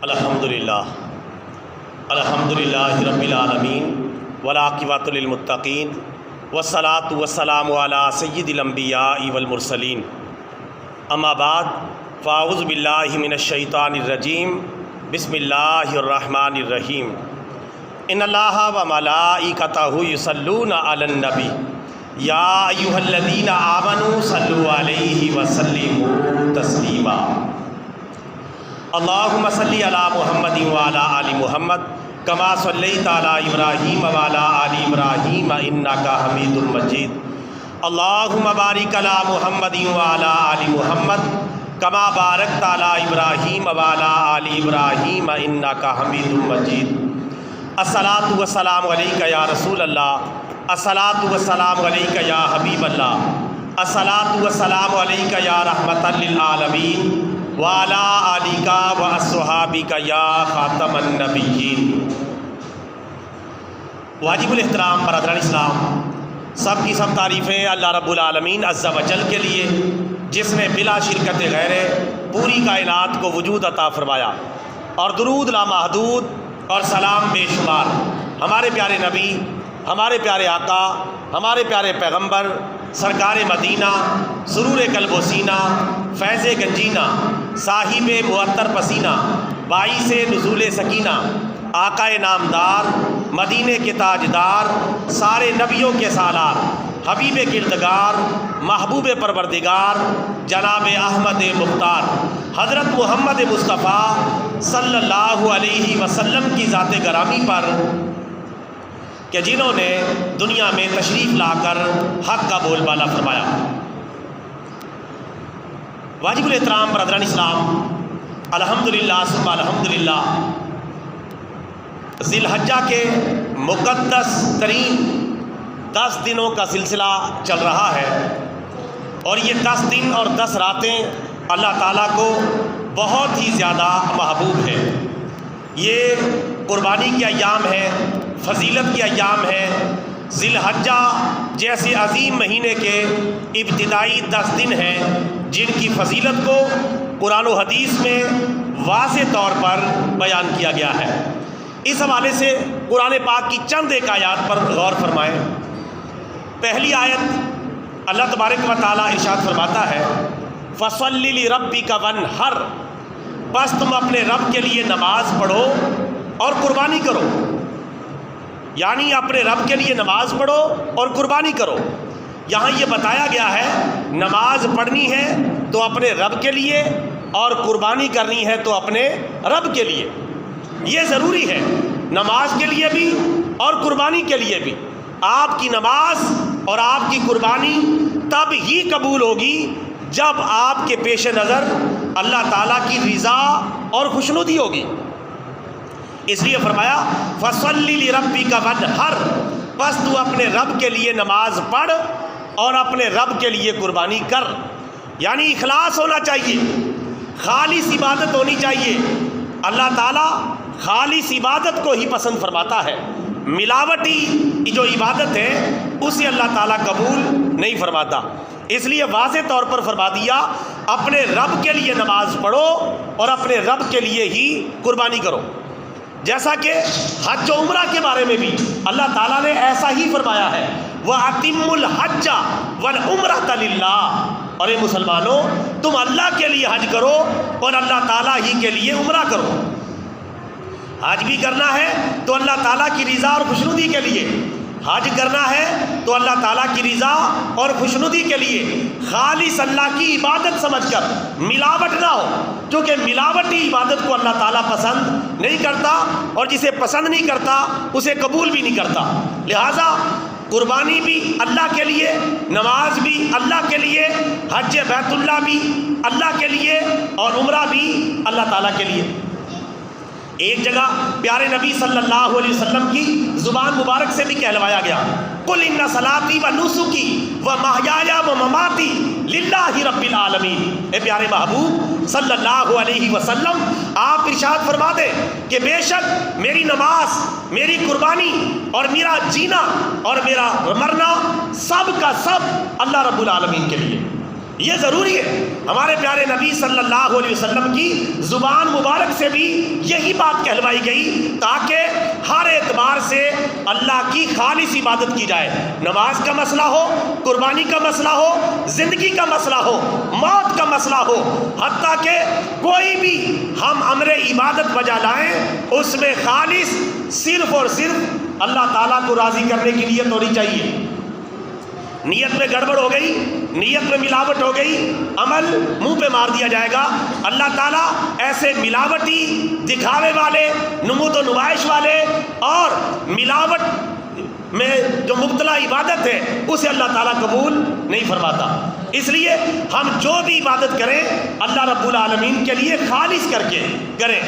الحمدللہ رب العالمین والعاقبۃ للمتقین والصلاۃ والسلام علی سید الانبیاء والمرسلین اما بعد فاعوذ باللہ من الشیطان الرجیم بسم اللہ الرحمن الرحیم ان اللہ وملائکتہ یصلون علی النبی یا ایھا الذین آمنوا صلوا علیہ وسلموا تسلیما اللہم صلی علی محمد وعلی آل محمد کما صلیت علی ابراہیم وعلی آل ابراہیم انک حمید مجید اللہم بارک علی محمد وعلی آل محمد کما بارکت علی ابراہیم وعلی آل ابراہیم انک حمید مجید الصلاۃ والسلام علیک یا رسول اللہ، الصلاۃ والسلام علیک یا حبیب اللہ، الصلاۃ والسلام علیک یا رحمۃ للعالمین وعلی آلک واصحابک یا خاتم النبیین۔ واجب الاحترام برادران اسلام، سب کی سب تعریفیں اللہ رب العالمین عز و جل کے لیے، جس نے بلا شرکت غیر پوری کائنات کو وجود عطا فرمایا، اور درود لامحدود اور سلام بے شمار ہمارے پیارے نبی، ہمارے پیارے آقا، ہمارے پیارے پیغمبر سرکار مدینہ، سرور قلب و سینہ، فیض گنجینہ، صاحب معطر پسینہ، باعث نزول سکینہ، آقا نامدار، مدینے کے تاجدار، سارے نبیوں کے سالار، حبیب کردگار، محبوب پروردگار، جناب احمد مختار، حضرت محمد مصطفیٰ صلی اللہ علیہ وسلم کی ذات گرامی پر، کہ جنہوں نے دنیا میں تشریف لا کر حق کا بول بالا فرمایا۔ واجب الاحترام برادران اسلام، الحمدللہ ثم الحمدللہ، ذی الحجہ کے مقدس ترین 10 دنوں کا سلسلہ چل رہا ہے، اور یہ 10 دن اور 10 راتیں اللہ تعالیٰ کو بہت ہی زیادہ محبوب ہے۔ یہ قربانی کے ایام ہیں، فضیلت کے ایام ہیں۔ ذی الحجہ جیسے عظیم مہینے کے ابتدائی 10 دن ہیں، جن کی فضیلت کو قرآن و حدیث میں واضح طور پر بیان کیا گیا ہے۔ اس حوالے سے قرآن پاک کی چند ایک آیات پر غور فرمائیں۔ پہلی آیت اللہ تبارک و تعالیٰ ارشاد فرماتا ہے، فَصَلِّ لِرَبِّكَ وَانْحَرْ، بس تم اپنے رب کے لیے نماز پڑھو اور قربانی کرو، یعنی اپنے رب کے لیے نماز پڑھو اور قربانی کرو۔ یہاں یہ بتایا گیا ہے نماز پڑھنی ہے تو اپنے رب کے لیے، اور قربانی کرنی ہے تو اپنے رب کے لیے۔ یہ ضروری ہے، نماز کے لیے بھی اور قربانی کے لیے بھی۔ آپ کی نماز اور آپ کی قربانی تب ہی قبول ہوگی جب آپ کے پیش نظر اللہ تعالیٰ کی رضا اور خوشنودی ہوگی۔ اس لیے فرمایا فَصَلِّ لِرَبِّكَ وَانْحَرْ، بس تو اپنے رب کے لیے نماز پڑھ اور اپنے رب کے لیے قربانی کر، یعنی اخلاص ہونا چاہیے، خالص عبادت ہونی چاہیے۔ اللہ تعالیٰ خالص عبادت کو ہی پسند فرماتا ہے، ملاوٹی جو عبادت ہے اسے اللہ تعالیٰ قبول نہیں فرماتا۔ اس لیے واضح طور پر فرما دیا اپنے رب کے لیے نماز پڑھو اور اپنے رب کے لیے ہی قربانی کرو۔ جیسا کہ حج و عمرہ کے بارے میں بھی اللہ تعالیٰ نے ایسا ہی فرمایا ہے، وَأَتِمُّ الْحَجَّ وَالْعُمْرَةَ لِلَّهِ، اور اے مسلمانوں تم اللہ کے لیے حج کرو اور اللہ تعالیٰ ہی کے لیے عمرہ کرو۔ حج بھی کرنا ہے تو اللہ تعالیٰ کی رضا اور خوشنودی کے لیے، حج کرنا ہے تو اللہ تعالیٰ کی رضا اور خوشنودی کے لیے، خالص اللہ کی عبادت سمجھ کر، ملاوٹ نہ ہو، کیونکہ ملاوٹی عبادت کو اللہ تعالیٰ پسند نہیں کرتا، اور جسے پسند نہیں کرتا اسے قبول بھی نہیں کرتا۔ لہٰذا قربانی بھی اللہ کے لیے، نماز بھی اللہ کے لیے، حج بیت اللہ بھی اللہ کے لیے، اور عمرہ بھی اللہ تعالیٰ کے لیے۔ ایک جگہ پیارے نبی صلی اللہ علیہ وسلم کی زبان مبارک سے بھی کہلوایا گیا، قُلْ إِنَّ صَلَاتِي وَنُسُكِي وَمَحْيَايَ وَمَمَاتِي لِلَّهِ رَبِّ الْعَالَمِينَ۔ اے پیارے محبوب صلی اللہ علیہ وسلم، آپ ارشاد فرما دیں کہ بے شک میری نماز، میری قربانی اور میرا جینا اور میرا مرنا سب کا سب اللہ رب العالمین کے لیے، یہ ضروری ہے. ہمارے پیارے نبی صلی اللہ علیہ وسلم کی زبان مبارک سے بھی یہی بات کہلوائی گئی تاکہ ہر اعتبار سے اللہ کی خالص عبادت کی جائے. نماز کا مسئلہ ہو، قربانی کا مسئلہ ہو، زندگی کا مسئلہ ہو، موت کا مسئلہ ہو، حتیٰ کہ کوئی بھی ہم امر عبادت بجا لائیں اس میں خالص صرف اور صرف اللہ تعالیٰ کو راضی کرنے کی نیت ہونی چاہیے. نیت میں گڑبڑ ہو گئی، نیت میں ملاوٹ ہو گئی، عمل منہ پہ مار دیا جائے گا. اللہ تعالیٰ ایسے ملاوٹی، دکھاوے والے، نمود و نمائش والے اور ملاوٹ میں جو مبتلا عبادت ہے اسے اللہ تعالیٰ قبول نہیں فرماتا. اس لیے ہم جو بھی عبادت کریں اللہ رب العالمین کے لیے خالص کر کے کریں.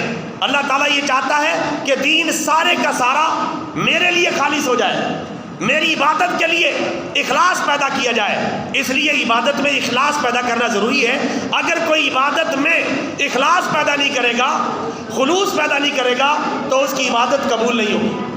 اللہ تعالیٰ یہ چاہتا ہے کہ دین سارے کا سارا میرے لیے خالص ہو جائے، میری عبادت کے لیے اخلاص پیدا کیا جائے. اس لیے عبادت میں اخلاص پیدا کرنا ضروری ہے. اگر کوئی عبادت میں اخلاص پیدا نہیں کرے گا، خلوص پیدا نہیں کرے گا تو اس کی عبادت قبول نہیں ہوگی.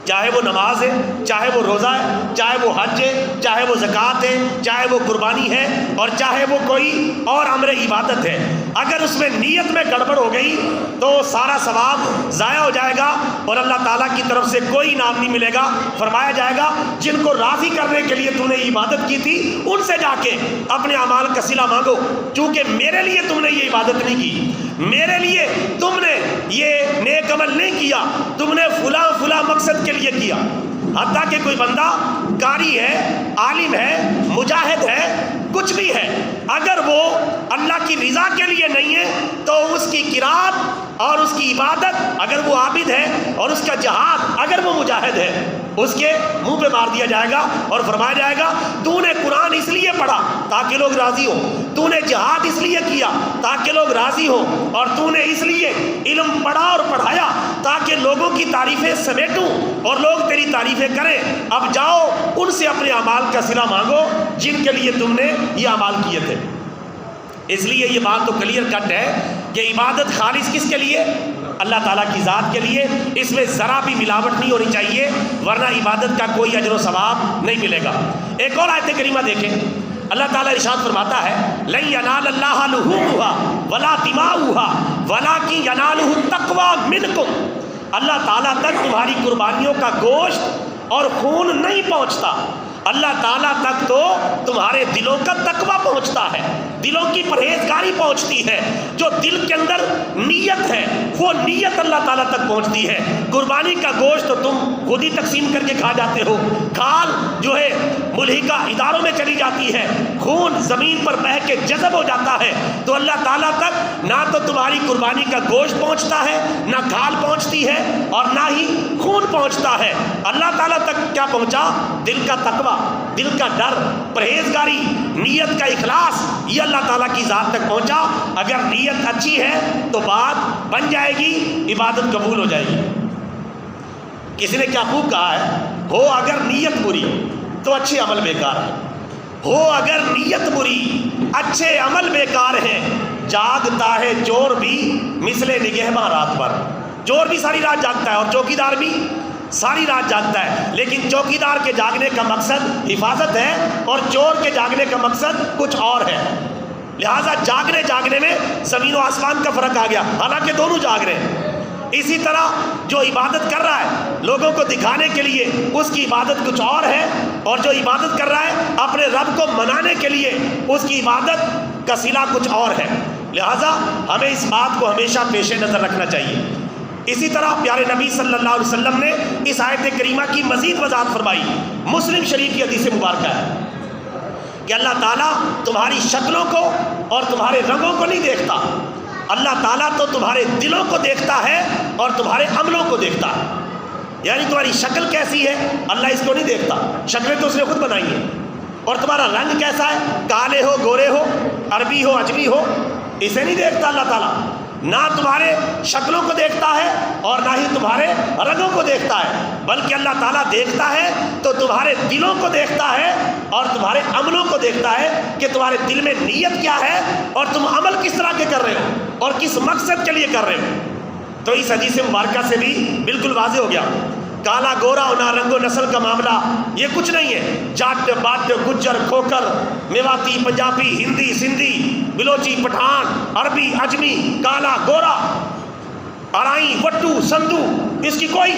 چاہے وہ نماز ہے، چاہے وہ روزہ ہے، چاہے وہ حج ہے، چاہے وہ زکوٰۃ ہے، چاہے وہ قربانی ہے، اور چاہے وہ کوئی اور امر عبادت ہے. اگر اس میں نیت میں گڑبڑ ہو گئی تو سارا ثواب ضائع ہو جائے گا اور اللہ تعالیٰ کی طرف سے کوئی انعام نہیں ملے گا. فرمایا جائے گا جن کو راضی کرنے کے لیے تم نے عبادت کی تھی ان سے جا کے اپنے اعمال کا صلہ مانگو، چونکہ میرے لیے تم نے یہ عبادت نہیں کی، میرے لیے تم نے یہ نیک عمل نہیں کیا، تم نے فلاں فلاں مقصد کے لیے کیا. حتیٰ کہ کوئی بندہ قاری ہے، عالم ہے، مجاہد ہے، کچھ بھی ہے، اگر وہ اللہ کی رضا کے لیے نہیں ہے تو اس کی قرات اور اس کی عبادت، اگر وہ عابد ہے، اور اس کا جہاد اگر وہ مجاہد ہے، اس کے منہ پہ مار دیا جائے گا اور فرمایا جائے گا تو نے قرآن اس لیے پڑھا تاکہ لوگ راضی ہوں، تو نے جہاد اس لیے کیا تاکہ لوگ راضی ہوں، اور تو نے اس لیے علم پڑھا اور پڑھایا تاکہ لوگوں کی تعریفیں سمیٹوں اور لوگ تیری تعریفیں کریں. اب جاؤ ان سے اپنے اعمال کا صلہ مانگو جن کے لیے تم نے یہ اعمال کیے تھے. اس لیے یہ بات تو کلیئر کٹ ہے کہ عبادت خالص کس کے لیے؟ اللہ تعالیٰ کی ذات کے لیے. اس میں ذرا بھی ملاوٹ نہیں ہونی چاہیے ورنہ عبادت کا کوئی اجر و ثواب نہیں ملے گا. ایک اور آیت کریمہ دیکھیں، اللہ تعالیٰ ارشاد فرماتا ہے لن ینال اللہ لحومها ولا دماؤها ولکن ینالہ التقوی منکم. اللہ تعالیٰ تک تمہاری قربانیوں کا گوشت اور خون نہیں پہنچتا، اللہ تعالیٰ تک تو تمہارے دلوں کا تقویٰ پہنچتا ہے، دلوں کی پرہیزگاری پہنچتی ہے. جو دل کے اندر نیت ہے وہ نیت اللہ تعالیٰ تک پہنچتی ہے. قربانی کا گوشت تو تم خود ہی تقسیم کر کے کھا جاتے ہو، کھال جو ہے ملحقہ اداروں میں چلی جاتی ہے، خون زمین پر بہہ کے جذب ہو جاتا ہے. تو اللہ تعالیٰ تک نہ تو تمہاری قربانی کا گوشت پہنچتا ہے، نہ کھال پہنچتی ہے، اور نہ ہی خون پہنچتا ہے. اللہ تعالیٰ تک کیا پہنچا؟ دل کا تقویٰ، دل کا ڈر، پرہیزگاری، نیت کا اخلاص، یہ اللہ تعالیٰ کی ذات تک پہنچا. اگر نیت اچھی ہے تو بات بن جائے گی، عبادت قبول ہو جائے گی. کسی نے کیا خوب کہا ہے، ہو اگر نیت بری تو اچھے عمل بیکار ہیں، ہو اگر نیت بری اچھے عمل بیکار ہیں. جاگتا ہے چور بھی مثل نگہباں رات بھر. چور بھی ساری رات جاگتا ہے اور چوکیدار بھی ساری رات جاگتا ہے، لیکن چوکیدار کے جاگنے کا مقصد حفاظت ہے اور چور کے جاگنے کا مقصد کچھ اور ہے. لہٰذا جاگنے میں زمین و آسمان کا فرق آ گیا، حالانکہ دونوں جاگ رہے ہیں. اسی طرح جو عبادت کر رہا ہے لوگوں کو دکھانے کے لیے اس کی عبادت کچھ اور ہے، اور جو عبادت کر رہا ہے اپنے رب کو منانے کے لیے اس کی عبادت کا صلہ کچھ اور ہے. لہٰذا ہمیں اس بات کو ہمیشہ پیش نظر رکھنا چاہیے. اسی طرح پیارے نبی صلی اللہ علیہ وسلم نے اس آیت کریمہ کی مزید وضاحت فرمائی. مسلم شریف کی حدیث مبارکہ ہے کہ اللہ تعالیٰ تمہاری شکلوں کو اور تمہارے رنگوں کو نہیں دیکھتا، اللہ تعالیٰ تو تمہارے دلوں کو دیکھتا ہے اور تمہارے عملوں کو دیکھتا ہے. یعنی تمہاری شکل کیسی ہے اللہ اس کو نہیں دیکھتا، شکلیں تو اس نے خود بنائی ہیں. اور تمہارا رنگ کیسا ہے، کالے ہو گورے ہو، عربی ہو اجمی ہو، اسے نہیں دیکھتا اللہ تعالیٰ. نہ تمہارے شکلوں کو دیکھتا ہے اور نہ ہی تمہارے رنگوں کو دیکھتا ہے، بلکہ اللہ تعالیٰ دیکھتا ہے تو تمہارے دلوں کو دیکھتا ہے اور تمہارے عملوں کو دیکھتا ہے کہ تمہارے دل میں نیت کیا ہے اور تم عمل کس طرح کے کر رہے ہو اور کس مقصد کے لیے کر رہے ہو. تو اس حدیث مبارکہ سے بھی بالکل واضح ہو گیا کالا گورا ہونا، رنگ و نسل کا معاملہ یہ کچھ نہیں ہے. جاٹ باٹ گجر کھوکر میواتی پنجابی ہندی سندھی بلوچی پٹھان عربی عجمی کالا گورا ارائی وٹو سندھو، اس کی کوئی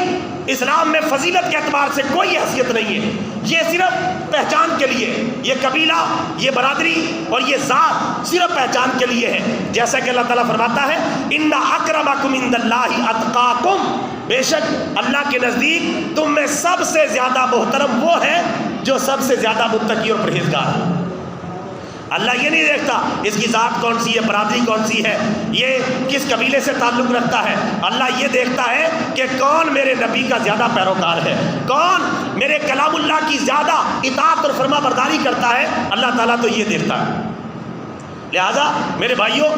اسلام میں فضیلت کے اعتبار سے کوئی حیثیت نہیں ہے. یہ صرف پہچان کے لیے، یہ قبیلہ یہ برادری اور یہ ذات صرف پہچان کے لیے ہے. جیسا کہ اللہ تعالیٰ فرماتا ہے ان اکرمکم عند اللہ اتقاکم، بے شک اللہ کے نزدیک تم میں سب سے زیادہ محترم وہ ہے جو سب سے زیادہ متقی اور پرہیزگار ہے. اللہ یہ نہیں دیکھتا اس کی ذات کون سی ہے، برادری کون سی ہے، یہ کس قبیلے سے تعلق رکھتا ہے. اللہ یہ دیکھتا ہے کہ کون میرے نبی کا زیادہ پیروکار ہے، کون میرے کلام اللہ کی زیادہ اطاعت اور فرما برداری کرتا ہے. اللہ تعالیٰ تو یہ دیکھتا ہے. لہذا میرے بھائیوں،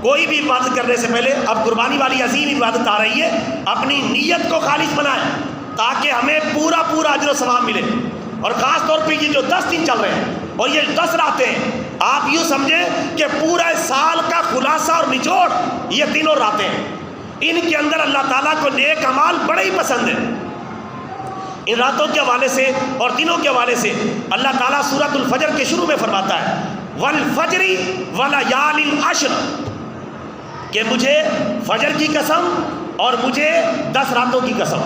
کوئی بھی عبادت کرنے سے پہلے، اب قربانی والی عظیم عبادت آ رہی ہے، اپنی نیت کو خالص بنائیں تاکہ ہمیں پورا پورا اجر و ثواب ملے. اور خاص طور پہ یہ جو 10 دن چل رہے ہیں اور یہ 10 راتیں ہیں، آپ یوں سمجھیں کہ پورا سال کا خلاصہ اور نچوڑ یہ تینوں راتیں ہیں. ان کے اندر اللہ تعالیٰ کو نیک اعمال بڑے ہی پسند ہیں. ان راتوں کے حوالے سے اور دنوں کے حوالے سے اللہ تعالیٰ سورۃ الفجر کے شروع میں فرماتا ہے والفجر ولیال عشر، کہ مجھے فجر کی قسم اور مجھے 10 راتوں کی قسم.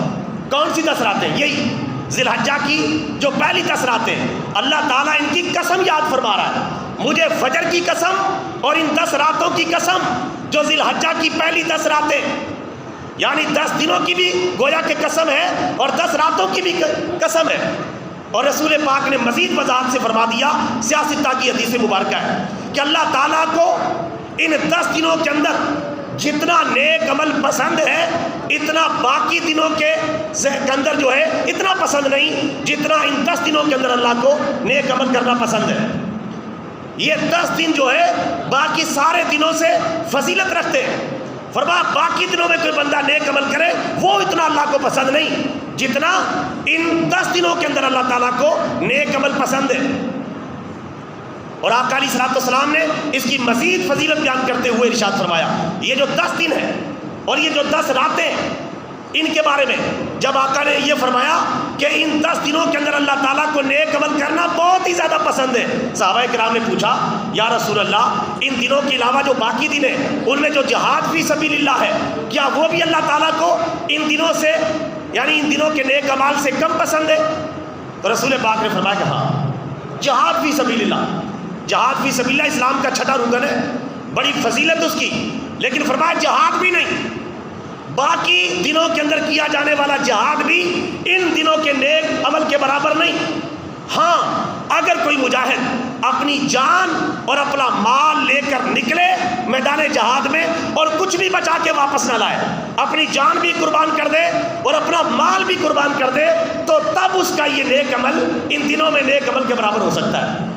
کون سی 10 راتیں؟ یہی ذی الحجہ کی جو پہلی 10 راتیں، اللہ تعالیٰ ان کی قسم یاد فرما رہا ہے. مجھے فجر کی قسم اور ان 10 راتوں کی قسم جو ذی الحجہ کی پہلی 10 راتیں، یعنی 10 دنوں کی بھی گویا کہ قسم ہے اور 10 راتوں کی بھی قسم ہے. اور رسول پاک نے مزید وضاحت سے فرما دیا، سیاستہ کی حدیث مبارکہ ہے کہ اللہ تعالیٰ کو ان 10 دنوں کے اندر جتنا نیک عمل پسند ہے اتنا باقی دنوں کے اندر جو ہے اتنا پسند نہیں جتنا ان 10 دنوں کے اندر اللہ کو نیک عمل کرنا پسند ہے. یہ 10 دن جو ہے باقی سارے دنوں سے فضیلت رکھتے ہیں. فرمایا باقی دنوں میں کوئی بندہ نیک عمل کرے وہ اتنا اللہ کو پسند نہیں جتنا ان 10 دنوں کے اندر اللہ تعالیٰ کو نیک عمل پسند ہے. اور آقا علیہ الصلوۃ والسلام نے اس کی مزید فضیلت بیان کرتے ہوئے ارشاد فرمایا یہ جو 10 دن ہیں اور یہ جو 10 راتیں ہیں ان کے بارے میں جب آقا نے یہ فرمایا کہ ان 10 دنوں کے اندر اللہ تعالیٰ کو نیک عمل کرنا بہت ہی زیادہ پسند ہے، صحابہ کرام نے پوچھا یا رسول اللہ ان دنوں کے علاوہ جو باقی دن ہیں ان میں جو جہاد فی سبیل اللہ ہے کیا وہ بھی اللہ تعالیٰ کو ان دنوں سے یعنی ان دنوں کے نیک اعمال سے کم پسند ہے؟ تو رسول پاک نے فرمایا کہ ہاں جہاد فی سبیل اللہ، جہاد فی سبیل اللہ اسلام کا چھٹا رکن ہے، بڑی فضیلت اس کی. لیکن فرمایا جہاد بھی نہیں، باقی دنوں کے اندر کیا جانے والا جہاد بھی ان دنوں کے نیک عمل کے برابر نہیں. ہاں اگر کوئی مجاہد اپنی جان اور اپنا مال لے کر نکلے میدان جہاد میں اور کچھ بھی بچا کے واپس نہ لائے، اپنی جان بھی قربان کر دے اور اپنا مال بھی قربان کر دے، تو تب اس کا یہ نیک عمل ان دنوں میں نیک عمل کے برابر ہو سکتا ہے.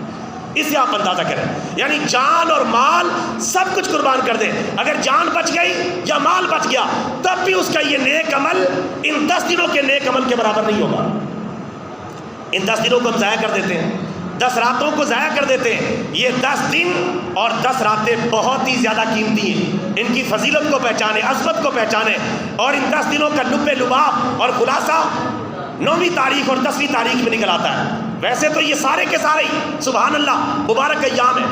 اس سے آپ اندازہ کریں، یعنی جان اور مال سب کچھ قربان کر دے، اگر جان بچ گئی یا مال بچ گیا تب بھی اس کا یہ نیک عمل ان 10 دنوں کے نیک عمل کے برابر نہیں ہوگا. ان 10 دنوں کو ہم ضائع کر دیتے ہیں، 10 راتوں کو ضائع کر دیتے ہیں. یہ 10 دن اور 10 راتیں بہت ہی زیادہ قیمتی ہیں. ان کی فضیلت کو پہچانیں، عظمت کو پہچانیں اور ان 10 دنوں کا لب لباب اور خلاصہ 9ویں تاریخ اور 10ویں تاریخ میں نکل آتا ہے. ویسے تو یہ سارے کے سارے ہی سبحان اللہ مبارک ایام ہیں.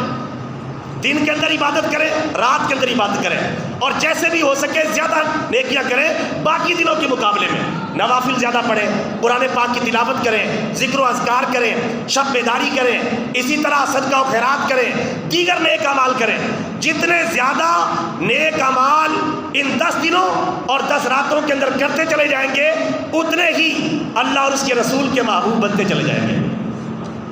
دن کے اندر عبادت کریں، رات کے اندر عبادت کریں اور جیسے بھی ہو سکے زیادہ نیکیاں کریں باقی دنوں کے مقابلے میں. نوافل زیادہ پڑھیں، قرآن پاک کی تلاوت کریں، ذکر و اذکار کریں، شب بیداری کریں، اسی طرح صدقہ و خیرات کریں، دیگر نیک اعمال کریں. جتنے زیادہ نیک اعمال ان 10 دنوں اور 10 راتوں کے اندر کرتے چلے جائیں گے اتنے ہی اللہ اور اس کے رسول کے محبوب بنتے چلے جائیں گے.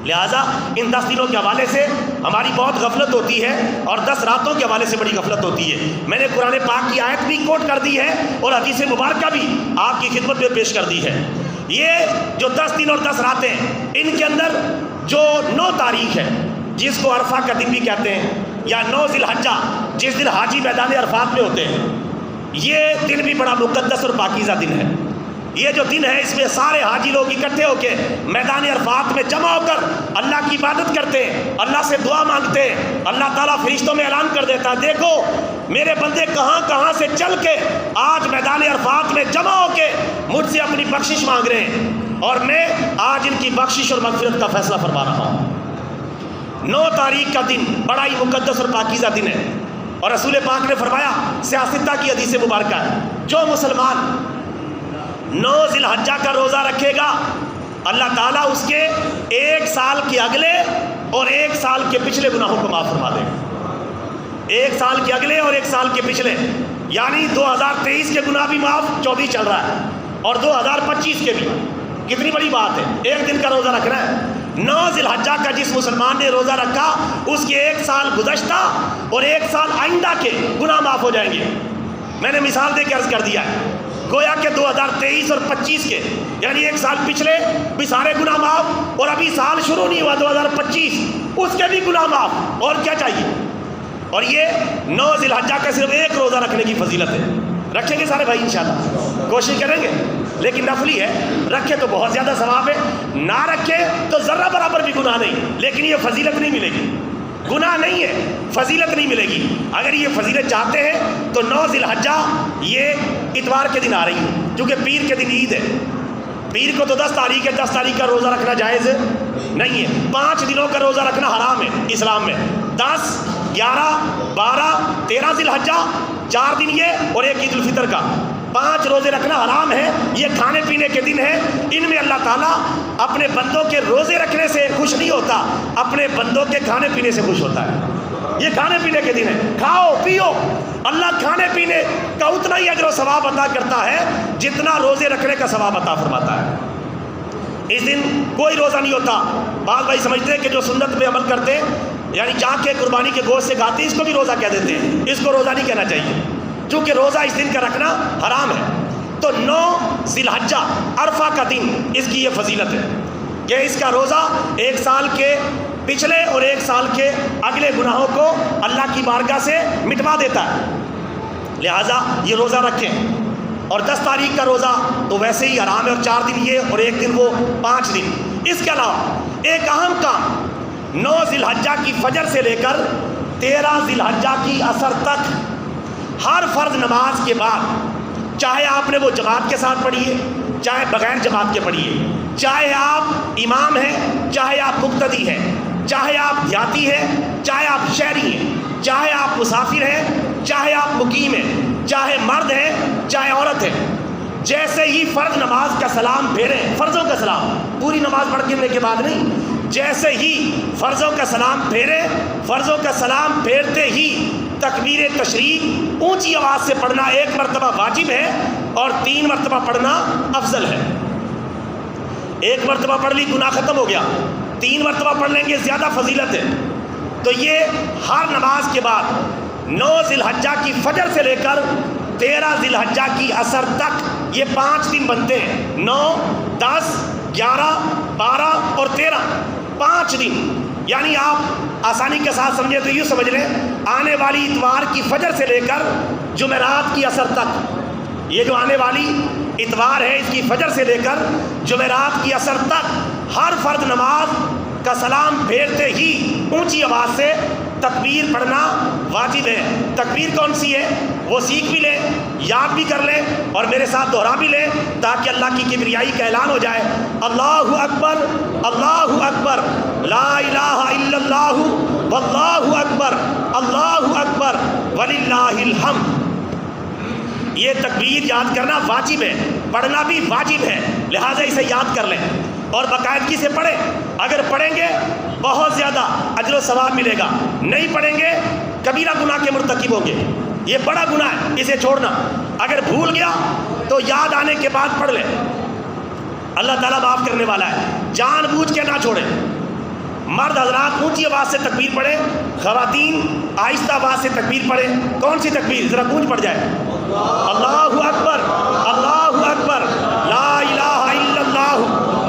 لہٰذا ان 10 دنوں کے حوالے سے ہماری بہت غفلت ہوتی ہے اور 10 راتوں کے حوالے سے بڑی غفلت ہوتی ہے. میں نے قرآن پاک کی آیت بھی کوٹ کر دی ہے اور حدیث مبارکہ بھی آپ کی خدمت میں پیش کر دی ہے. یہ جو 10 دن اور 10 راتیں ان کے اندر جو 9 تاریخ ہے جس کو عرفہ کا دن بھی کہتے ہیں یا 9 ذی الحجہ جس دن حاجی میدان عرفات میں ہوتے ہیں، یہ دن بھی بڑا مقدس اور پاکیزہ دن ہے. یہ جو دن ہے اس میں سارے حاجی لوگ اکٹھے ہو کے میدان عرفات میں جمع ہو کر اللہ کی عبادت کرتے ہیں، اللہ سے دعا مانگتے ہیں۔ اللہ تعالیٰ فرشتوں میں اعلان کر دیتا ہے، دیکھو میرے بندے کہاں کہاں سے چل کے آج میدان عرفات میں جمع ہو کے مجھ سے اپنی بخشش مانگ رہے ہیں، اور میں آج ان کی بخشش اور مغفرت کا فیصلہ فرما رہا ہوں۔ 9 تاریخ کا دن بڑا ہی مقدس اور پاکیزہ دن ہے، اور رسول پاک نے فرمایا، سیاستہ کی حدیث مبارکہ ہے، جو مسلمان 9 ذی الحجہ کا روزہ رکھے گا اللہ تعالیٰ اس کے 1 سال کے اگلے اور 1 سال کے پچھلے گناہوں کو معاف فرما دے گا۔ 1 سال کے اگلے اور 1 سال کے پچھلے، یعنی 2023 کے گناہ بھی معاف، 24 چل رہا ہے، اور 2025 کے بھی۔ کتنی بڑی بات ہے، ایک دن کا روزہ رکھنا ہے۔ 9 ذی الحجہ کا جس مسلمان نے روزہ رکھا اس کے 1 سال گزشتہ اور 1 سال آئندہ کے گناہ معاف ہو جائیں گے۔ میں نے مثال دے کے عرض کر دیا ہے، گویا کہ 2023 اور 25 کے، یعنی 1 سال پچھلے بھی سارے گناہ معاف، اور ابھی سال شروع نہیں ہوا 2025 اس کے بھی گناہ معاف، اور کیا چاہیے۔ اور یہ 9 ذی الحجہ کا صرف 1 روزہ رکھنے کی فضیلت ہے۔ رکھیں گے سارے بھائی انشاءاللہ، کوشش کریں گے، لیکن نفلی ہے، رکھے تو بہت زیادہ ثواب ہے، نہ رکھے تو ذرہ برابر بھی گناہ نہیں، لیکن یہ فضیلت نہیں ملے گی۔ گناہ نہیں ہے، فضیلت نہیں ملے گی۔ اگر یہ فضیلت چاہتے ہیں تو 9 ذی الحجہ یہ اتوار کے دن آ رہی ہے، کیونکہ پیر کے دن عید ہے۔ پیر کو تو 10 تاریخ ہے، 10 تاریخ کا روزہ رکھنا جائز نہیں ہے۔ 5 دنوں کا روزہ رکھنا حرام ہے اسلام میں، 10 11 12 13 ذی الحجہ، 4 دن یہ اور 1 عید الفطر کا، 5 روزے رکھنا حرام ہے۔ یہ کھانے پینے کے دن ہے، ان میں اللہ تعالیٰ اپنے بندوں کے روزے رکھنے سے خوش نہیں ہوتا، اپنے بندوں کے کھانے پینے سے خوش ہوتا ہے۔ یہ کھانے پینے کے دن ہے، کھاؤ پیو، اللہ کھانے پینے کا اتنا ہی اجر و ثواب عطا کرتا ہے جتنا روزے رکھنے کا ثواب عطا فرماتا ہے۔ اس دن کوئی روزہ نہیں ہوتا۔ بعض بھائی سمجھتے ہیں کہ جو سنت پہ عمل کرتے ہیں، یعنی چاک کے قربانی کے گوشت سے کھاتے ہیں، اس کو بھی روزہ کہہ دیتے ہیں، اس کو روزہ نہیں کہنا چاہیے، چونکہ روزہ اس دن کا رکھنا حرام ہے۔ تو 9 ذی الحجہ عرفہ کا دن، اس کی یہ فضیلت ہے کہ اس کا روزہ 1 سال کے پچھلے اور 1 سال کے اگلے گناہوں کو اللہ کی بارگاہ سے مٹوا دیتا ہے، لہٰذا یہ روزہ رکھیں۔ اور 10 تاریخ کا روزہ تو ویسے ہی حرام ہے، اور 4 دن یہ اور 1 دن وہ، 5 دن۔ اس کے علاوہ ایک اہم کام، 9 ذی الحجہ کی فجر سے لے کر 13 ذی الحجہ کی عصر تک ہر فرض نماز کے بعد، چاہے آپ نے وہ جماعت کے ساتھ پڑھیے، چاہے بغیر جماعت کے پڑھیے، چاہے آپ امام ہیں، چاہے آپ مقتدی ہیں، چاہے آپ دیہاتی ہیں، چاہے آپ شہری ہیں، چاہے آپ مسافر ہیں، چاہے آپ مقیم ہیں، چاہے مرد ہیں، چاہے عورت ہیں، جیسے ہی فرض نماز کا سلام پھیریں، فرضوں کا سلام پوری نماز پڑھ کے کے بعد نہیں، جیسے ہی فرضوں کا سلام پھیرے، فرضوں کا سلام پھیرتے ہی تکبیر تشریق اونچی آواز سے پڑھنا 1 مرتبہ واجب ہے، اور 3 مرتبہ پڑھنا افضل ہے۔ 1 مرتبہ پڑھ لی گناہ ختم ہو گیا، 3 مرتبہ پڑھ لیں گے زیادہ فضیلت ہے۔ تو یہ ہر نماز کے بعد 9 ذی الحجہ کی فجر سے لے کر 13 ذی الحجہ کی عصر تک یہ 5 دن بنتے ہیں، 9 10 11 12 اور 13، 5 دن۔ یعنی آپ آسانی کے ساتھ سمجھیں تو یوں سمجھ لیں، آنے والی اتوار کی فجر سے لے کر جمعرات کی عصر تک، یہ جو آنے والی اتوار ہے اس کی فجر سے لے کر جمعرات کی عصر تک ہر فرض نماز کا سلام پھیرتے ہی اونچی آواز سے تکبیر پڑھنا واجب ہے۔ تکبیر کون سی ہے وہ سیکھ بھی لیں، یاد بھی کر لیں، اور میرے ساتھ دہرا بھی لیں تاکہ اللہ کی کبریائی کا اعلان ہو جائے۔ اللہ اکبر، اللہ اکبر، لا الہ الا اللہ، واللہ اکبر، اللہ اکبر، وللہ الحمد۔ یہ تکبیر یاد کرنا واجب ہے، پڑھنا بھی واجب ہے، لہٰذا اسے یاد کر لیں اور باقاعدگی سے پڑھیں۔ اگر پڑھیں گے بہت زیادہ اجر و ثواب ملے گا، نہیں پڑھیں گے کبیرہ گناہ کے مرتکب ہوں گے، یہ بڑا گناہ ہے، اسے چھوڑنا۔ اگر بھول گیا تو یاد آنے کے بعد پڑھ لیں، اللہ تعالیٰ معاف کرنے والا ہے۔ جان بوجھ کے نہ چھوڑیں۔ مرد حضرات اونچی آواز سے تکبیر پڑھیں، خواتین آہستہ آواز سے تکبیر پڑھیں۔ کون سی تکبیر؟ ذرا گونج پڑ جائے۔ اللہ اکبر، اللہ اکبر، لا الہ الا اللہ،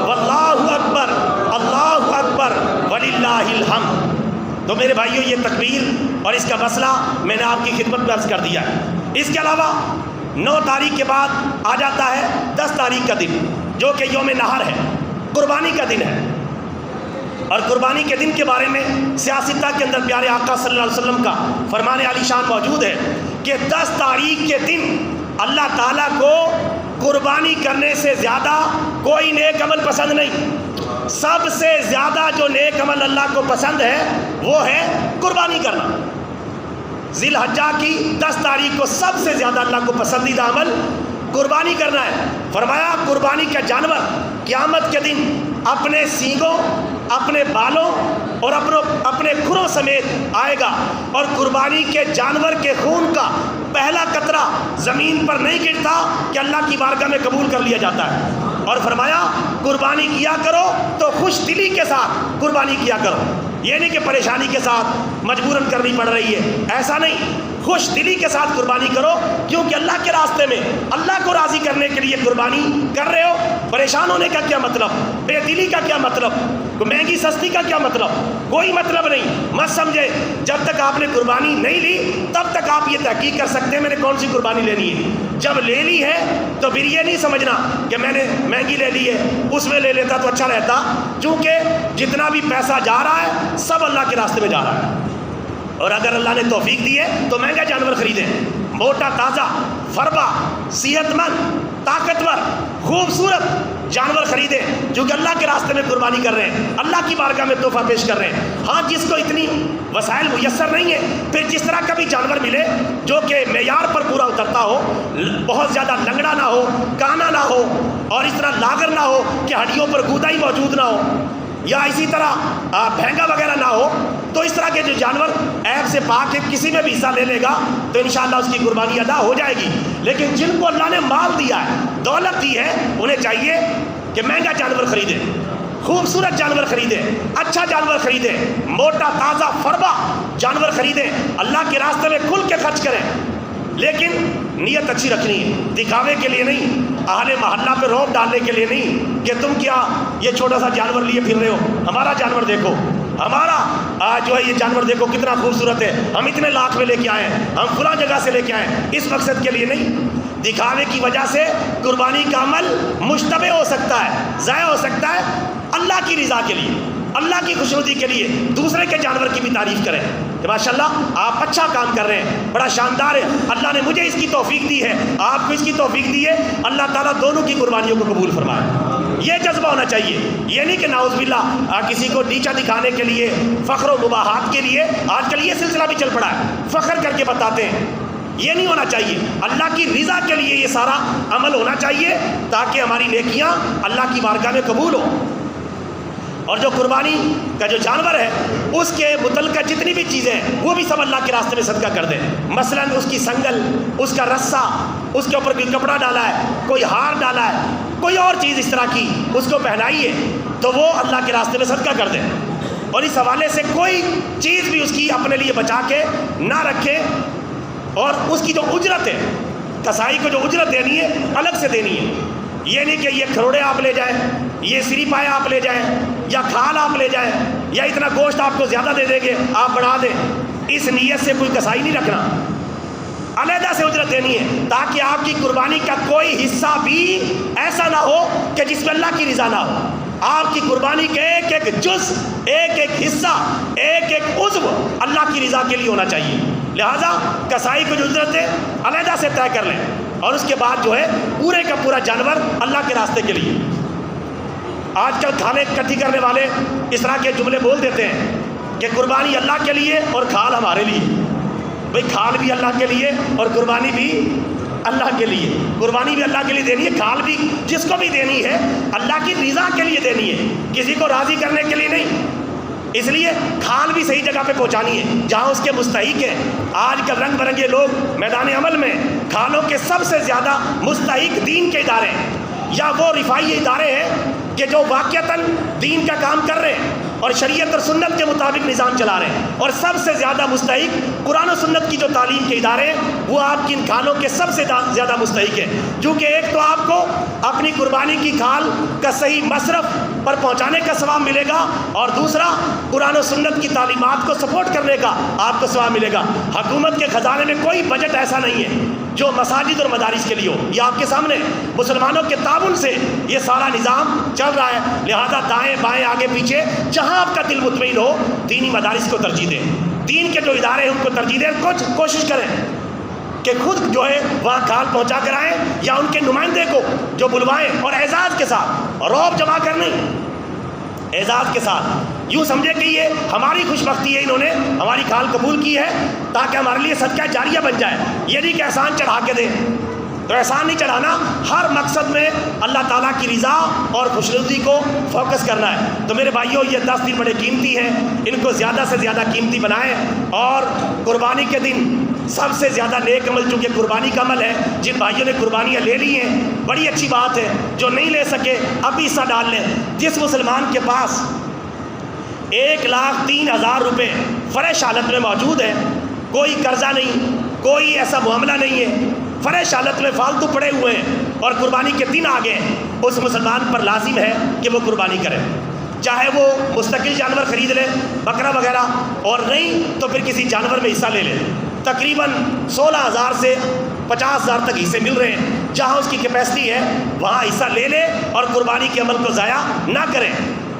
واللہ اکبر، اللہ اکبر، وللہ الحمد۔ تو میرے بھائیوں یہ تکبیر اور اس کا مسئلہ میں نے آپ کی خدمت میں عرض کر دیا ہے۔ اس کے علاوہ 9 تاریخ کے بعد آ جاتا ہے 10 تاریخ کا دن، جو کہ یوم نہر ہے، قربانی کا دن ہے۔ اور قربانی کے دن کے بارے میں سیاستہ کے اندر پیارے آقا صلی اللہ علیہ وسلم کا فرمان عالی شان موجود ہے کہ 10 تاریخ کے دن اللہ تعالیٰ کو قربانی کرنے سے زیادہ کوئی نیک عمل پسند نہیں۔ سب سے زیادہ جو نیک عمل اللہ کو پسند ہے وہ ہے قربانی کرنا۔ ذی الحجہ کی 10 تاریخ کو سب سے زیادہ اللہ کو پسندیدہ عمل قربانی کرنا ہے۔ فرمایا قربانی کا جانور قیامت کے دن اپنے سینگوں، اپنے بالوں اور اپنے کھروں سمیت آئے گا، اور قربانی کے جانور کے خون کا پہلا قطرہ زمین پر نہیں گرتا کہ اللہ کی بارگاہ میں قبول کر لیا جاتا ہے۔ اور فرمایا قربانی کیا کرو تو خوش دلی کے ساتھ قربانی کیا کرو، یہ نہیں کہ پریشانی کے ساتھ مجبوراً کرنی پڑ رہی ہے، ایسا نہیں، خوش دلی کے ساتھ قربانی کرو، کیونکہ اللہ کے راستے میں اللہ کو راضی کرنے کے لیے قربانی کر رہے ہو۔ پریشان ہونے کا کیا مطلب، بے دلی کا کیا مطلب، مہنگی سستی کا کیا مطلب، کوئی مطلب نہیں۔ مت سمجھے جب تک آپ نے قربانی نہیں لی تب تک آپ یہ تحقیق کر سکتے ہیں میں نے کون سی قربانی لینی ہے۔ جب لے لی ہے تو پھر یہ نہیں سمجھنا کہ میں نے مہنگی لے لی ہے، اس میں لے لیتا تو اچھا رہتا، چونکہ جتنا بھی پیسہ جا رہا ہے سب اللہ کے راستے میں جا رہا ہے۔ اور اگر اللہ نے توفیق دی ہے تو مہنگا جانور خریدیں، موٹا، تازہ، فربا، صحت مند، طاقتور، خوبصورت جانور خریدیں، چونکہ اللہ کے راستے میں قربانی کر رہے ہیں، اللہ کی بارگاہ میں تحفہ پیش کر رہے ہیں۔ ہاں جس کو اتنی وسائل میسر نہیں ہے، پھر جس طرح کا بھی جانور ملے جو کہ معیار پر پورا اترتا ہو، بہت زیادہ لنگڑا نہ ہو، کانا نہ ہو، اور اس طرح لاغر نہ ہو کہ ہڈیوں پر گودا ہی موجود نہ ہو، یا اسی طرح بھینگا وغیرہ نہ ہو، تو اس طرح کے جو جانور عیب سے پاک ہے کسی میں بھی حصہ لے لے گا تو انشاءاللہ اس کی قربانی ادا ہو جائے گی۔ لیکن جن کو اللہ نے مال دیا ہے، دولت دی ہے، انہیں چاہیے کہ مہنگا جانور خریدیں، خوبصورت جانور خریدیں، اچھا جانور خریدیں، موٹا، تازہ، فربا جانور خریدیں، اللہ کے راستے میں کھل کے خرچ کریں، لیکن نیت اچھی رکھنی ہے، دکھاوے کے لیے نہیں، اہل محلہ پہ رعب ڈالنے کے لیے نہیں کہ تم کیا یہ چھوٹا سا جانور لیے پھر رہے ہو، ہمارا جانور دیکھو، ہمارا جو ہے یہ جانور دیکھو کتنا خوبصورت ہے، ہم اتنے لاکھ میں لے کے آئے ہیں، ہم فلاں جگہ سے لے کے آئے ہیں، اس مقصد کے لیے نہیں۔ دکھاوے کی وجہ سے قربانی کا عمل مشتبہ ہو سکتا ہے، ضائع ہو سکتا ہے۔ اللہ کی رضا کے لیے، اللہ کی خوشنودی کے لیے دوسرے کے جانور کی بھی تعریف کریں کہ ماشاءاللہ آپ اچھا کام کر رہے ہیں، بڑا شاندار ہے، اللہ نے مجھے اس کی توفیق دی ہے، آپ کو اس کی توفیق دی ہے، اللہ تعالیٰ دونوں کی قربانیوں کو قبول فرمائے۔ یہ جذبہ ہونا چاہیے، یہ نہیں کہ نعوذ باللہ کسی کو نیچا دکھانے کے لیے، فخر و مباحات کے لیے، آج کل یہ سلسلہ بھی چل پڑا ہے، فخر کر کے بتاتے ہیں، یہ نہیں ہونا چاہیے۔ اللہ کی رضا کے لیے یہ سارا عمل ہونا چاہیے تاکہ ہماری نیکیاں اللہ کی بارگاہ میں قبول ہوں۔ اور جو قربانی کا جو جانور ہے اس کے متعلقہ جتنی بھی چیزیں ہیں وہ بھی سب اللہ کے راستے میں صدقہ کر دیں۔ مثلا اس کی سنگل، اس کا رسہ، اس کے اوپر کوئی کپڑا ڈالا ہے، کوئی ہار ڈالا ہے، کوئی اور چیز اس طرح کی اس کو پہنائی ہے تو وہ اللہ کے راستے میں صدقہ کر دیں، اور اس حوالے سے کوئی چیز بھی اس کی اپنے لیے بچا کے نہ رکھیں، اور اس کی جو اجرت ہے، کسائی کو جو اجرت دینی ہے الگ سے دینی ہے۔ یہ نہیں کہ یہ کھروڑے آپ لے جائیں، یہ سری پایا آپ لے جائیں، یا کھال آپ لے جائیں، یا اتنا گوشت آپ کو زیادہ دے دیں گے آپ بڑھا دیں، اس نیت سے کوئی کسائی نہیں رکھنا، علیحدہ سے اجرت دینی ہے تاکہ آپ کی قربانی کا کوئی حصہ بھی ایسا نہ ہو کہ جس میں اللہ کی رضا نہ ہو۔ آپ کی قربانی کے ایک ایک جز، ایک ایک حصہ، ایک ایک عضو اللہ کی رضا کے لیے ہونا چاہیے، لہذا کسائی کو جو اجرت ہے علیحدہ سے طے کر لیں، اور اس کے بعد جو ہے پورے کا پورا جانور اللہ کے راستے کے لیے۔ آج کل کھالیں اکٹھی کرنے والے اس طرح کے جملے بول دیتے ہیں کہ قربانی اللہ کے لیے اور کھال ہمارے لیے۔ بھئی کھال بھی اللہ کے لیے اور قربانی بھی اللہ کے لیے، قربانی بھی اللہ کے لیے دینی ہے، کھال بھی جس کو بھی دینی ہے اللہ کی رضا کے لیے دینی ہے، کسی کو راضی کرنے کے لیے نہیں۔ اس لیے کھال بھی صحیح جگہ پہ پہنچانی ہے جہاں اس کے مستحق ہیں۔ آج کل رنگ برنگے لوگ میدان عمل میں کھالوں کے سب سے زیادہ مستحق دین کے ادارے ہیں، یا وہ رفائی ادارے ہیں کہ جو واقعتاً دین کا کام کر رہے ہیں اور شریعت اور سنت کے مطابق نظام چلا رہے ہیں، اور سب سے زیادہ مستحق قرآن و سنت کی جو تعلیم کے ادارے ہیں وہ آپ کی ان کھالوں کے سب سے زیادہ مستحق ہیں، کیونکہ ایک تو آپ کو اپنی قربانی کی کھال کا صحیح مصرف پر پہنچانے کا ثواب ملے گا، اور دوسرا قرآن و سنت کی تعلیمات کو سپورٹ کرنے کا آپ کو ثواب ملے گا۔ حکومت کے خزانے میں کوئی بجٹ ایسا نہیں ہے جو مساجد اور مدارس کے لیے ہو، یہ آپ کے سامنے مسلمانوں کے تعاون سے یہ سارا نظام چل رہا ہے۔ لہذا دائیں بائیں آگے پیچھے جہاں آپ کا دل مطمئن ہو دینی مدارس کو ترجیح دیں، دین کے جو ادارے ہیں ان کو ترجیح دیں۔ کچھ کوشش کریں کہ خود جو ہے وہاں کال پہنچا کر آئیں، یا ان کے نمائندے کو جو بلوائیں، اور اعزاز کے ساتھ، رعب جما کر نہیں، اعزاز کے ساتھ۔ یوں سمجھے کہ یہ ہماری خوش بختی ہے، انہوں نے ہماری کال قبول کی ہے تاکہ ہمارے لیے صدقہ جاریہ بن جائے، یہ نہیں کہ احسان چڑھا کے دیں۔ تو احسان نہیں چڑھانا، ہر مقصد میں اللہ تعالیٰ کی رضا اور خوشنودی کو فوکس کرنا ہے۔ تو میرے بھائیوں، یہ 10 دن بڑے قیمتی ہیں، ان کو زیادہ سے زیادہ قیمتی بنائیں، اور قربانی کے دن سب سے زیادہ نیک عمل چونکہ قربانی کا عمل ہے، جن بھائیوں نے قربانیاں لے لی ہیں بڑی اچھی بات ہے، جو نہیں لے سکے اب بھی حصہ ڈال لیں۔ جس مسلمان کے پاس 1,03,000 روپے فریش حالت میں موجود ہے، کوئی قرضہ نہیں، کوئی ایسا معاملہ نہیں ہے، فریش حالت میں فالتو پڑے ہوئے ہیں اور قربانی کے دن آ گئے، اس مسلمان پر لازم ہے کہ وہ قربانی کرے، چاہے وہ مستقل جانور خرید لے، بکرا وغیرہ، اور نہیں تو پھر کسی جانور میں حصہ لے لے۔ تقریباً 16,000 سے 50,000 تک حصے مل رہے ہیں، جہاں اس کی کیپیسٹی ہے وہاں حصہ لے لے اور قربانی کے عمل کو ضائع نہ کریں۔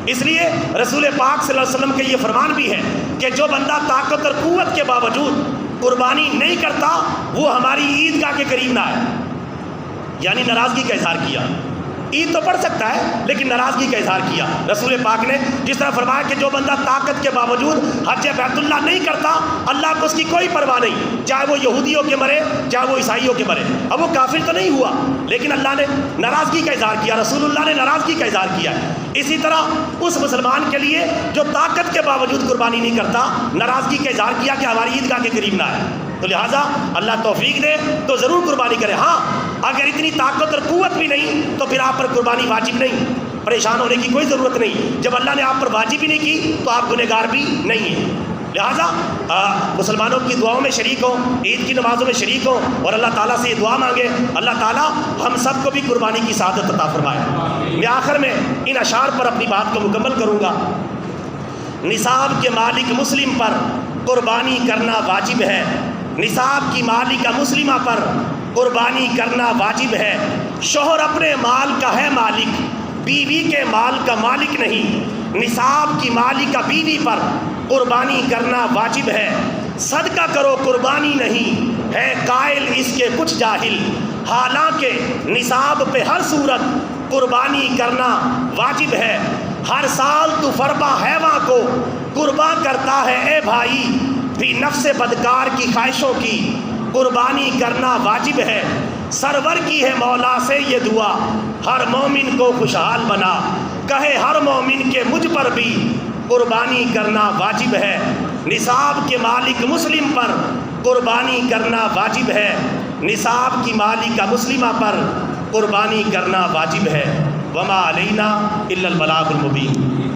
اس لیے رسول پاک صلی اللہ علیہ وسلم کے یہ فرمان بھی ہے کہ جو بندہ طاقت اور قوت کے باوجود قربانی نہیں کرتا وہ ہماری عیدگاہ کے قریب نہ آئے، یعنی ناراضگی کا اظہار کیا۔ عید تو پڑھ سکتا ہے لیکن ناراضگی کا اظہار کیا۔ رسول پاک نے جس طرح فرمایا کہ جو بندہ طاقت کے باوجود حج بیت اللہ نہیں کرتا، اللہ کو اس کی کوئی پرواہ نہیں، چاہے وہ یہودیوں کے مرے چاہے وہ عیسائیوں کے مرے۔ اب وہ کافر تو نہیں ہوا لیکن اللہ نے ناراضگی کا اظہار کیا، رسول اللہ نے ناراضگی کا اظہار کیا ہے۔ اسی طرح اس مسلمان کے لیے جو طاقت کے باوجود قربانی نہیں کرتا، ناراضگی کا اظہار کیا کہ ہماری عیدگاہ کے قریب نہ آئے۔ تو لہٰذا اللہ توفیق دے تو ضرور قربانی کرے۔ ہاں اگر اتنی طاقت اور قوت بھی نہیں تو پھر آپ پر قربانی واجب نہیں، پریشان ہونے کی کوئی ضرورت نہیں۔ جب اللہ نے آپ پر واجب ہی نہیں کی تو آپ گنہگار بھی نہیں ہیں۔ لہٰذا مسلمانوں کی دعاؤں میں شریک ہوں، عید کی نمازوں میں شریک ہوں، اور اللہ تعالیٰ سے یہ دعا مانگے اللہ تعالیٰ ہم سب کو بھی قربانی کی سعادت عطا فرمائے۔ میں آخر میں ان اشعار پر اپنی بات کو مکمل کروں گا۔ نصاب کے مالک مسلم پر قربانی کرنا واجب ہے، نصاب کی مالکہ مسلمہ پر قربانی کرنا واجب ہے۔ شوہر اپنے مال کا ہے مالک، بیوی کے مال کا مالک نہیں، نصاب کی مالکہ بیوی پر قربانی کرنا واجب ہے۔ صدقہ کرو قربانی نہیں، ہے قائل اس کے کچھ جاہل، حالانکہ نصاب پہ ہر صورت قربانی کرنا واجب ہے۔ ہر سال تو فربا حیواں کو قربان کرتا ہے اے بھائی، بھی نفس بدکار کی خواہشوں کی قربانی کرنا واجب ہے۔ سرور کی ہے مولا سے یہ دعا، ہر مومن کو خوشحال بنا، کہے ہر مومن کے مجھ پر بھی قربانی کرنا واجب ہے۔ نصاب کے مالک مسلم پر قربانی کرنا واجب ہے، نصاب کی مالکہ مسلمہ پر قربانی کرنا واجب ہے۔ وما علینا الا البلاغ المبین۔